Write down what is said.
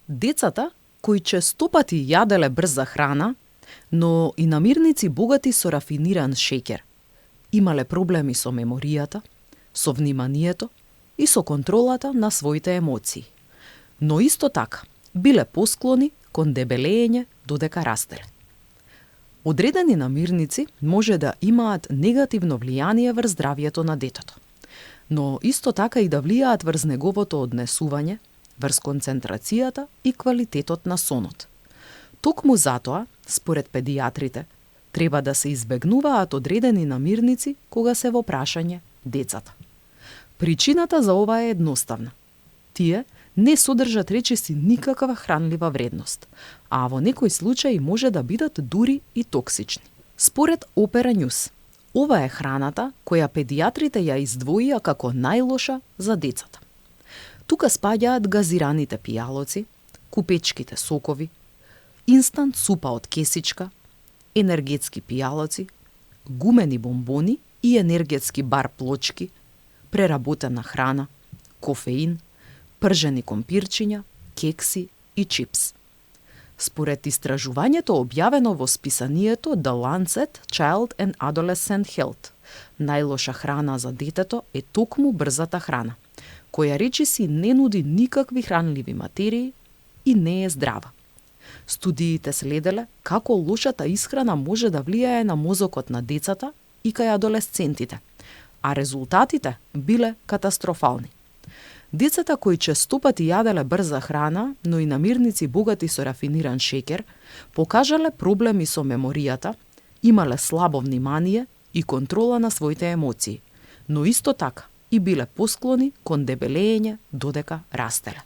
Децата, кои честопати јаделе брза храна, но и намирници богати со рафиниран шеќер, имале проблеми со меморијата, со вниманието и со контролата на своите емоции. Но исто така, биле посклони кон дебелење додека растеле. Одредени намирници може да имаат негативно влијание врз здравјето на детето, но исто така и да влијаат врз неговото однесување, врз концентрацијата и квалитетот на сонот. Токму затоа, според педијатрите, треба да се избегнуваат одредени намирници кога се во прашање децата. Причината за ова е едноставна. Тие не содржат речиси никаква хранлива вредност, а во некои случаи може да бидат дури и токсични. Според Opera News, ова е храната која педијатрите ја издвоија како најлоша за децата. Тука спаѓаат газираните пијалоци, купечките сокови, инстант супа од кесичка, енергетски пијалоци, гумени бомбони и енергетски бар плочки, преработена храна, кофеин, пржени компирчиња, кекси и чипс. Според истражувањето објавено во списанието The Lancet Child and Adolescent Health, најлоша храна за детето е токму брзата храна, која речиси не нуди никакви хранливи материи и не е здрава. Студиите следеле како лошата исхрана може да влијае на мозокот на децата и кај адолесцентите, а резултатите биле катастрофални. Децата кои честопати јаделе брза храна, но и намирници богати со рафиниран шеќер, покажале проблеми со меморијата, имале слабо внимание и контрола на своите емоции, но исто така и биле посклони кон дебелење додека растеле.